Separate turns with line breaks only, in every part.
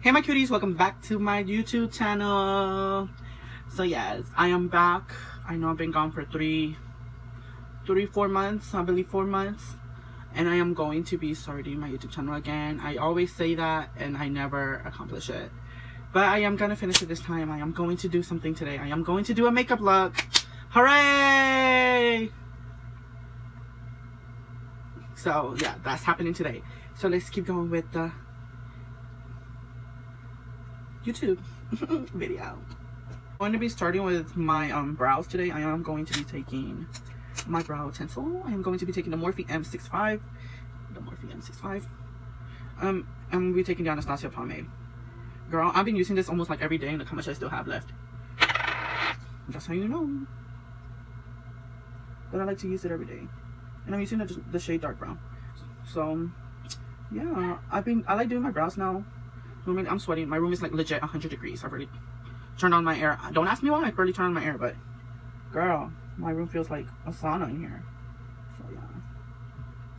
Hey my cuties, welcome back to my YouTube channel. So yes, I am back. I know I've been gone for 4 months, I believe 4 months. And I am going to be starting my YouTube channel again. I always say that and I never accomplish it. But I am gonna finish it this time. I am going to do something today. I am going to do a makeup look. Hooray! So yeah, that's happening today. So let's keep going with the YouTube video. I'm going to be starting with my brows today. I am going to be taking my brow pencil. I am going to be taking the Morphe M65. I'm going to be taking the Anastasia pomade. Girl, I've been using this almost like every day, and look how much I still have left. That's how you know. But I like to use it every day. And I'm using the shade dark brown. So yeah, I like doing my brows now. I mean, I'm sweating. My room is like legit 100 degrees. I've already turned on my air. Don't ask me why. I barely turned on my air, but girl, my room feels like a sauna in here.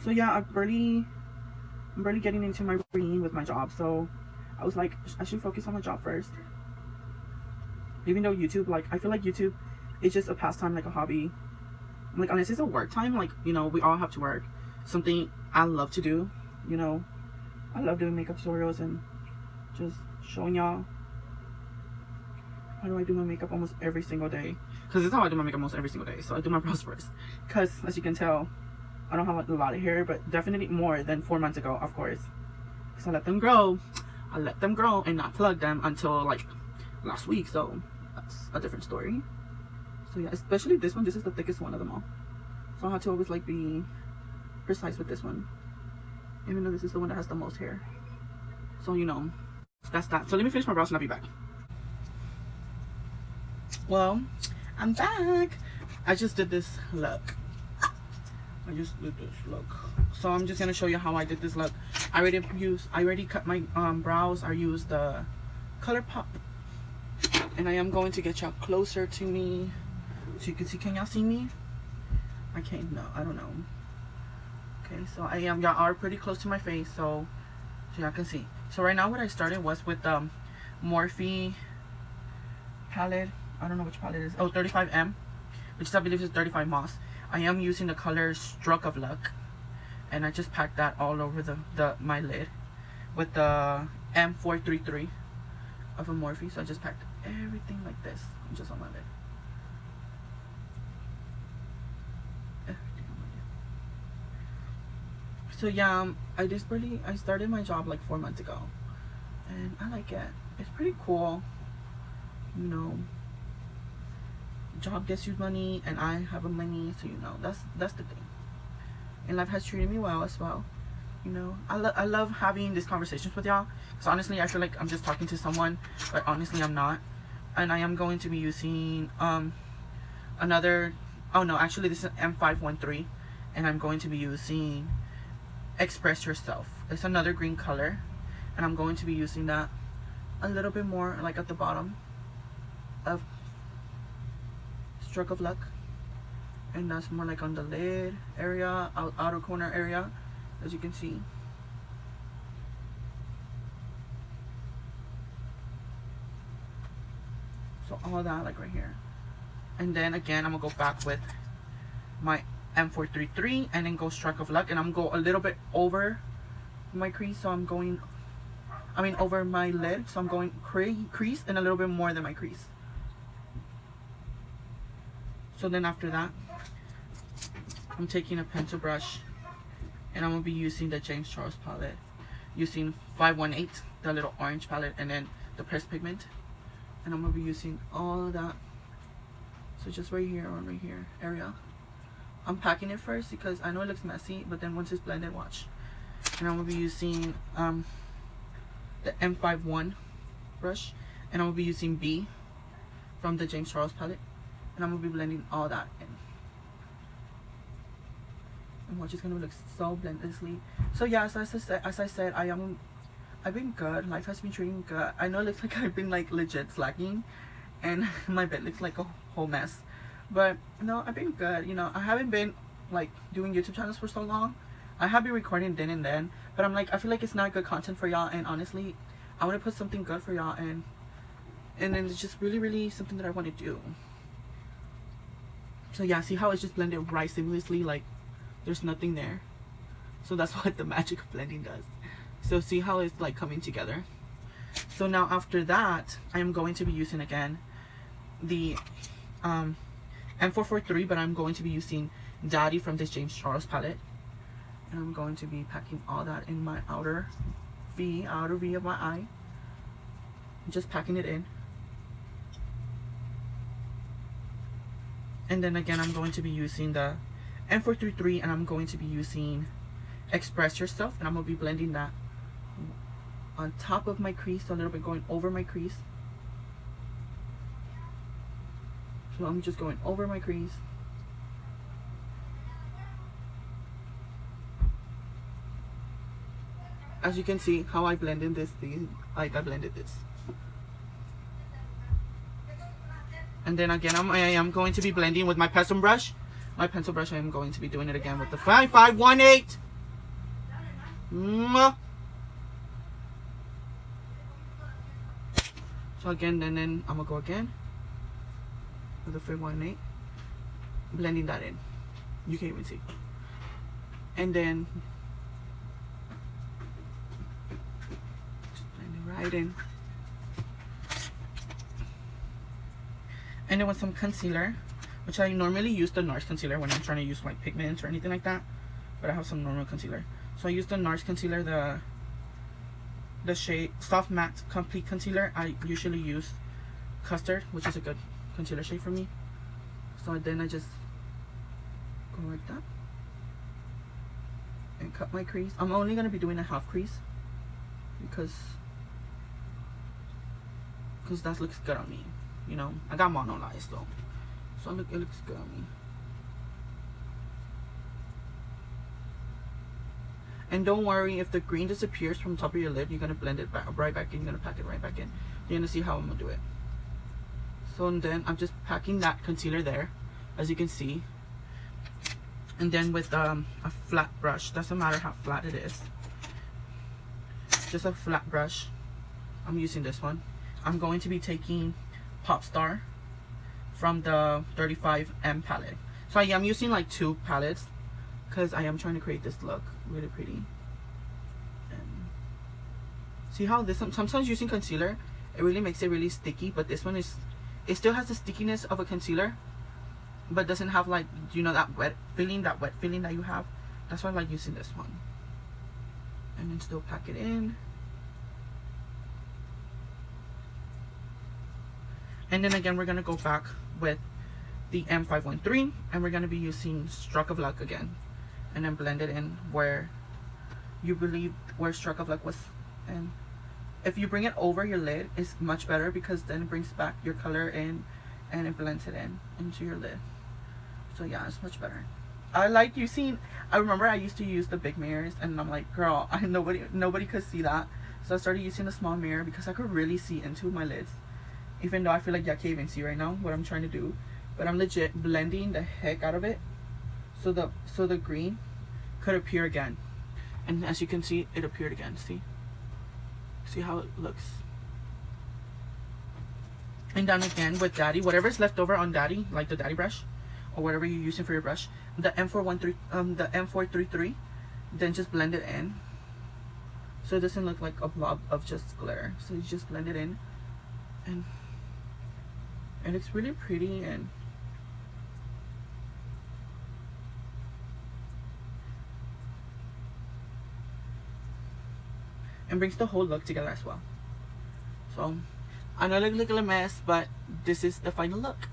So yeah, I'm barely getting into my routine with my job. So I was like, I should focus on my job first. Even though YouTube, like, I feel like YouTube is just a pastime, like a hobby. Like, unless it's a work time, like, you know, we all have to work. Something I love to do, you know. I love doing makeup tutorials and just showing y'all how do I do my makeup almost every single day. Because this is how I do my makeup almost every single day. So I do my brows first. Because, as you can tell, I don't have a lot of hair, but definitely more than 4 months ago, of course. So I let them grow. I let them grow and not plug them until, like, last week. So that's a different story. So yeah, especially this one. This is the thickest one of them all. So I have to always, like, be precise with this one. Even though this is the one that has the most hair. So, you know, that's that. So let me finish my brows and I'll be back. Well, I'm back. I just did this look. So I'm just gonna show you how I did this look. I already cut my brows. I used the ColourPop, and I am going to get y'all closer to me so you can see. Can y'all see me? I can't. No, I don't know. Okay, so y'all are pretty close to my face, so y'all can see. So right now what I started was with the Morphe palette. I don't know which palette it is. Oh, 35M, which I believe is 35 Moss. I am using the color Stroke of Luck, and I just packed that all over my lid with the M433 of a Morphe. So I just packed everything like this just on my lid. So yeah, I started my job like 4 months ago, and I like it. It's pretty cool, you know. Job gets you money, and I have a money, so you know that's the thing. And life has treated me well as well, you know. I love having these conversations with y'all, because honestly I feel like I'm just talking to someone, but honestly I'm not. And I am going to be using another, oh no, actually this is M513, and I'm going to be using Express Yourself. It's another green color, and I'm going to be using that a little bit more, like at the bottom of Stroke of Luck, and that's more like on the lid area, outer corner area, as you can see. So all that, like right here. And then again I'm gonna go back with my M433 and then go Stroke of Luck, and I'm gonna go a little bit over my crease. So I'm going, over my lid, so I'm going crease and a little bit more than my crease. So then after that, I'm taking a pencil brush, and I'm gonna be using the James Charles palette, using 518, the little orange palette, and then the pressed pigment, and I'm gonna be using all of that. So just right here, or right here area. I'm packing it first because I know it looks messy, but then once it's blended, watch. And I'm gonna be using the M51 brush, and I'm gonna be using B from the James Charles palette, and I'm gonna be blending all that in. And watch, it's gonna look so blendedly. So yeah, as I said, I've been good. Life has been treating me good. I know it looks like I've been like legit slacking, and my bed looks like a whole mess. But no, I've been good. You know, I haven't been like doing YouTube channels for so long. I have been recording then and then, but I'm like, I feel like it's not good content for y'all, and honestly, I want to put something good for y'all, and then it's just really something that I want to do. So yeah, see how it's just blended right seamlessly, like there's nothing there. So that's what the magic of blending does. So see how it's like coming together. So now after that, I am going to be using again the M443, but I'm going to be using Daddy from this James Charles palette, and I'm going to be packing all that in my outer V of my eye. Just packing it in. And then again, I'm going to be using the M433, and I'm going to be using Express Yourself, and I'm going to be blending that on top of my crease, so a little bit going over my crease. So I'm just going over my crease. As you can see how I blended this thing, like I blended this. And then again, I am going to be blending with my pencil brush. My pencil brush, I am going to be doing it again with the 5518. So again, and then I'm gonna go again with the 518, blending that in. You can't even see. And then just blend it right in. And then with some concealer, which I normally use the NARS concealer when I'm trying to use like pigments or anything like that, but I have some normal concealer. So I use the NARS concealer, the shade Soft Matte Complete Concealer. I usually use Custard, which is a good concealer shade for me. So then I just go like that and cut my crease. I'm only going to be doing a half crease because that looks good on me. You know, I got mono eyes though, so it looks good on me. And don't worry if the green disappears from the top of your lid. You're gonna blend it right back in. You're gonna pack it right back in. You're gonna see how I'm gonna do it. So and then I'm just packing that concealer there, as you can see. And then with a flat brush, doesn't matter how flat it is, just a flat brush. I'm using this one. I'm going to be taking Pop Star from the 35M palette. So I am using like 2 palettes because I am trying to create this look really pretty. And see how this sometimes using concealer, it really makes it really sticky, but this one it still has the stickiness of a concealer, but doesn't have like, you know, that wet feeling that you have. That's why I like using this one. And then still pack it in. And then again, we're gonna go back with the M513, and we're gonna be using Stroke of Luck again, and then blend it in where you believe where Stroke of Luck was. And if you bring it over your lid, it's much better because then it brings back your color in and it blends it in into your lid. So yeah, it's much better. I like using, I remember I used to use the big mirrors, and I'm like, girl, nobody could see that. So I started using the small mirror because I could really see into my lids. Even though I feel like y'all can't even see right now what I'm trying to do, but I'm legit blending the heck out of it, so the green could appear again. And as you can see, it appeared again. See how it looks. And then again with Daddy, whatever's left over on Daddy, like the Daddy brush or whatever you're using for your brush, the M433, then just blend it in so it doesn't look like a blob of just glitter. So you just blend it in, and it's really pretty. And brings the whole look together as well. So I know it looks like a mess, but this is the final look.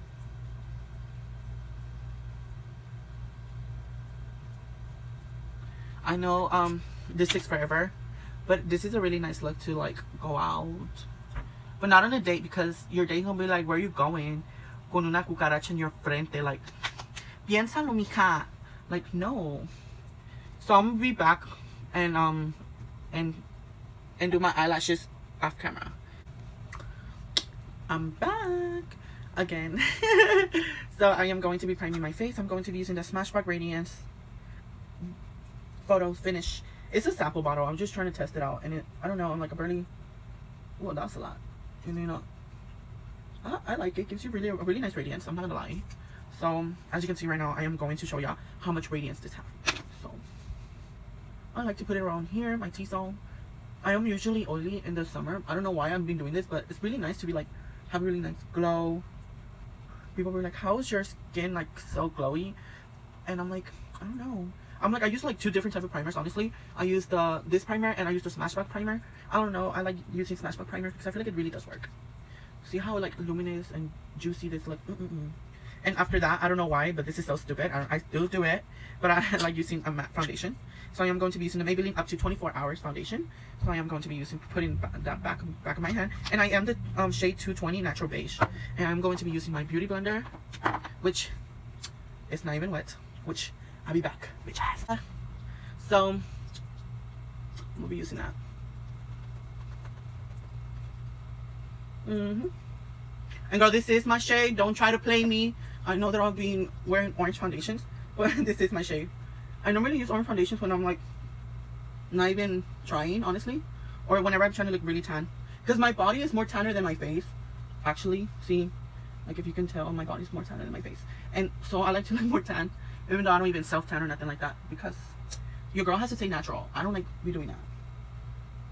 I know this takes forever, but this is a really nice look to like go out, but not on a date, because your date gonna be like, where are you going con una cucaracha in your frente? Like, piénsalo, mija. Like, no. So I'm gonna be back and do my eyelashes off camera. I'm back again. So I am going to be priming my face. I'm going to be using the Smashbox Radiance Photo Finish. It's a sample bottle. I'm just trying to test it out, and I don't know, I'm like, well, that's a lot. And you know, I like it. It gives you a really nice radiance, I'm not gonna lie. So as you can see right now, I am going to show y'all how much radiance this has. So I like to put it around here, my T-zone. I am usually oily in the summer. I don't know why I've been doing this, but it's really nice to be like, have a really nice glow. People were like, how is your skin like so glowy? And I'm like, I don't know. I'm like, I use like 2 different type of primers, honestly. I use this primer and I use the Smashback primer. I don't know, I like using Smashback primer because I feel like it really does work. See how like luminous and juicy this like And after that, I don't know why, but this is so stupid. I still do it, but I like using a matte foundation. So I am going to be using the Maybelline Up to 24 Hours foundation. So I am going to be putting that back of my hand. And I am the shade 220 Natural Beige. And I'm going to be using my beauty blender, which is not even wet, which I'll be back, bitches. So we'll be using that. And girl, this is my shade. Don't try to play me. I know that I've been wearing orange foundations, but this is my shade. I normally use orange foundations when I'm like not even trying, honestly, or whenever I'm trying to look really tan, because my body is more tanner than my face, actually. See, like if you can tell, my body's more tanner than my face, and so I like to look more tan, even though I don't even self tan or nothing like that, because your girl has to stay natural. I don't like be doing that,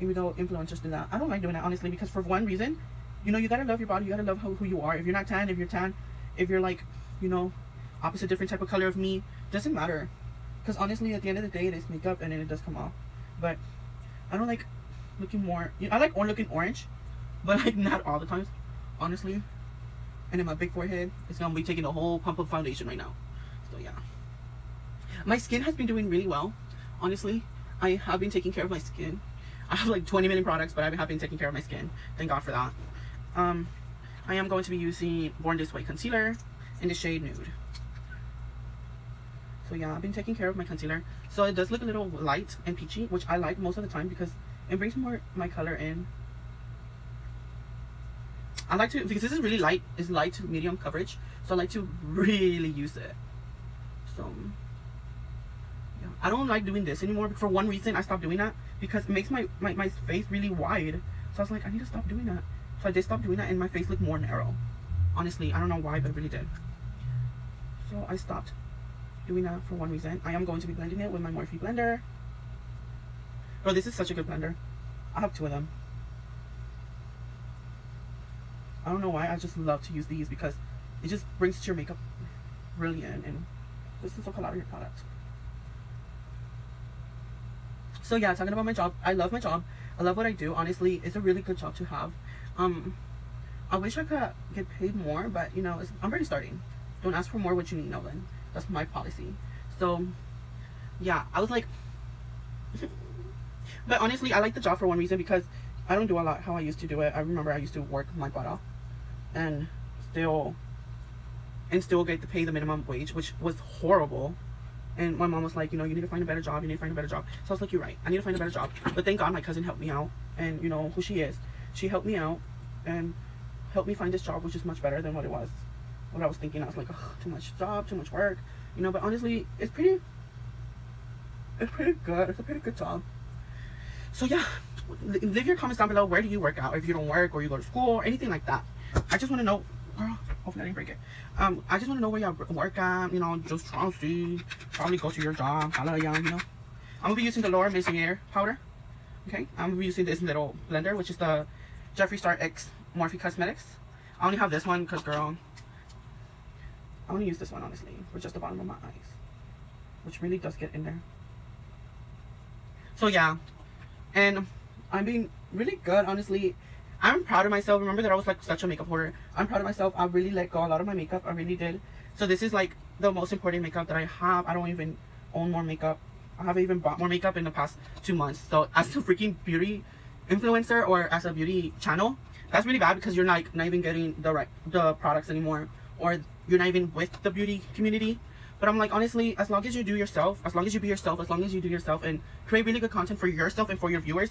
even though influencers do that. I don't like doing that, honestly, because for one reason, you know, you gotta love your body. You gotta love who you are. If you're not tan, if you're tan, if you're like, you know, opposite, different type of color of me, doesn't matter. Because honestly, at the end of the day, it is makeup and then it does come off. But I don't like looking more. You know, I like looking orange, but like not all the times, honestly. And then my big forehead is gonna be taking a whole pump of foundation right now. So yeah, my skin has been doing really well. Honestly, I have been taking care of my skin. I have like 20 million products, but I have been taking care of my skin. Thank God for that. I am going to be using Born This Way concealer in the shade Nude. So yeah, I've been taking care of my concealer. So it does look a little light and peachy, which I like most of the time because it brings more my color in. I like to, because this is really light, it's light to medium coverage, so I like to really use it. So yeah, I don't like doing this anymore. For one reason, I stopped doing that because it makes my face really wide. So I was like, I need to stop doing that. So I did stop doing that and my face looked more narrow. Honestly, I don't know why, but it really did. So I stopped doing that for one reason. I am going to be blending it with my Morphe blender. Bro, this is such a good blender. I have 2 of them. I don't know why, I just love to use these because it just brings your makeup really in, and this is a collaborative product. So yeah, talking about my job, I love my job. I love what I do. Honestly, it's a really good job to have. I wish I could get paid more, but you know, I'm already starting. Don't ask for more what you need, Nolan. That's my policy. So yeah, I was like but honestly, I like the job for one reason, because I don't do a lot how I used to do it. I remember I used to work my butt off and still get to pay the minimum wage, which was horrible. And my mom was like, you know, you need to find a better job. You need to find a better job. So I was like, you're right. I need to find a better job. But thank God my cousin helped me out. And you know who she is. She helped me out and helped me find this job, which is much better than what it was. What I was thinking. I was like, oh, too much job, too much work. You know, but honestly, it's pretty good. It's a pretty good job. So yeah, leave your comments down below. Where do you work out? If you don't work or you go to school or anything like that. I just want to know. Girl, hopefully I didn't break it. I just want to know where y'all work at. You know, just try to see. Probably go to your job. Hallelujah, you know. I'm gonna be using the Nolanlovesyouhh powder. Okay, I'm gonna be using this little blender, which is the Jeffree Star X Morphe Cosmetics. I only have this one because, girl, I want to use this one honestly for just the bottom of my eyes, which really does get in there. So yeah, and I'm being really good, honestly. I'm proud of myself. Remember that I was like such a makeup hoarder. I'm proud of myself. I really let go a lot of my makeup. I really did. So this is like the most important makeup that I have. I don't even own more makeup. I haven't even bought more makeup in the past 2 months. So as a freaking beauty influencer or as a beauty channel, that's really bad, because you're not even getting the products anymore, or you're not even with the beauty community. But I'm like, honestly, as long as you do yourself, as long as you be yourself, as long as you do yourself and create really good content for yourself and for your viewers,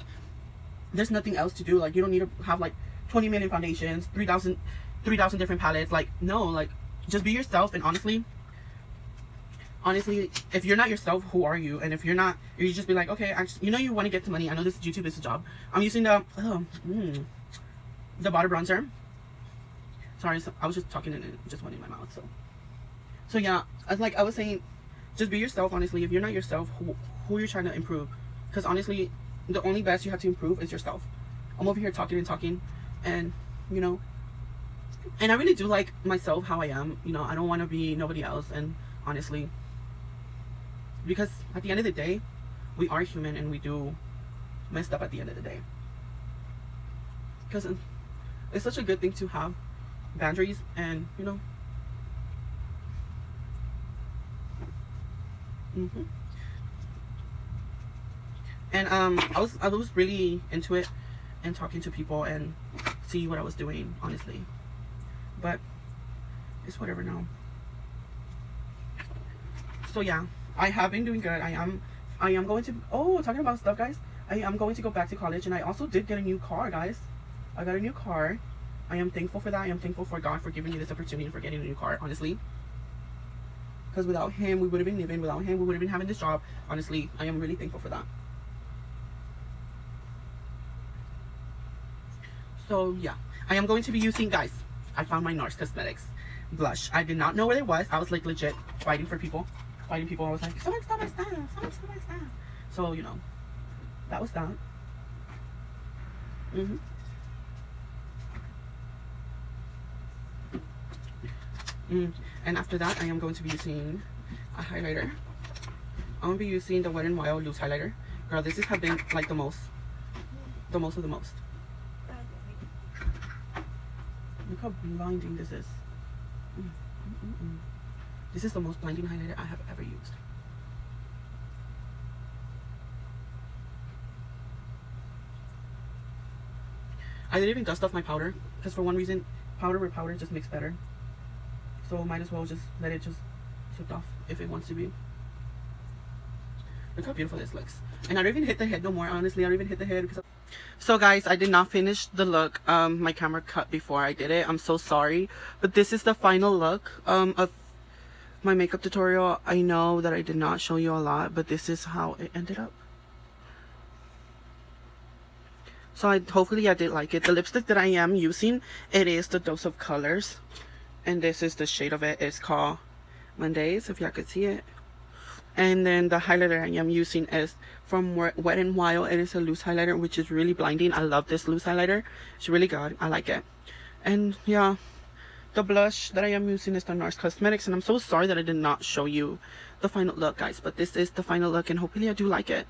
there's nothing else to do. Like, you don't need to have like 20 million foundations, 3,000 different palettes. Like, no, like, just be yourself. And honestly, if you're not yourself, who are you? And if you're not, you just be like, okay, actually, you know, you want to get to money. I know this YouTube is a job. I'm using the the Butter Bronzer. Sorry, so I was just talking and it just went in my mouth. So yeah, like I was saying, just be yourself. Honestly, if you're not yourself, who you're trying to improve? Because honestly, the only best you have to improve is yourself. I'm over here talking and talking, and you know, and I really do like myself how I am. You know, I don't want to be nobody else. And honestly, because at the end of the day, we are human and we do messed up at the end of the day. Because it's such a good thing to have boundaries, and you know. And I was really into it and talking to people and see what I was doing, honestly. But it's whatever now. So yeah, I have been doing good. I am going to, oh, talking about stuff, guys, I am going to go back to college, and I also did get a new car, guys. I got a new car. I am thankful for that. I am thankful for God for giving me this opportunity for getting a new car, honestly. Because without him, we would have been living. Without him, we would have been having this job. Honestly, I am really thankful for that. So yeah, I am going to be using, guys, I found my NARS Cosmetics blush. I did not know where it was. I was like legit fighting people. I was like, someone stop my stuff. Someone stop my stuff. So, you know, that was that. And after that, I am going to be using a highlighter. I'm going to be using the Wet n Wild loose highlighter. Girl, this has been like the most of the most. Look how blinding this is. This is the most blinding highlighter I have ever used. I didn't even dust off my powder, because for one reason, powder with powder just makes better. So might as well just let it just sit off if it wants to be. Look how beautiful this looks. And I don't even hit the head no more, honestly. I don't even hit the head because so guys, I did not finish the look. My camera cut before I did it. I'm so sorry. But this is the final look of my makeup tutorial. I know that I did not show you a lot, but this is how it ended up. So hopefully I did like it. The lipstick that I am using, it is the Dose of Colors. And this is the shade of it. It's called Mondays, if y'all could see it. And then the highlighter I am using is from Wet n Wild. It is a loose highlighter, which is really blinding. I love this loose highlighter. It's really good. I like it. And yeah, the blush that I am using is the NARS Cosmetics. And I'm so sorry that I did not show you the final look, guys. But this is the final look, and hopefully I do like it.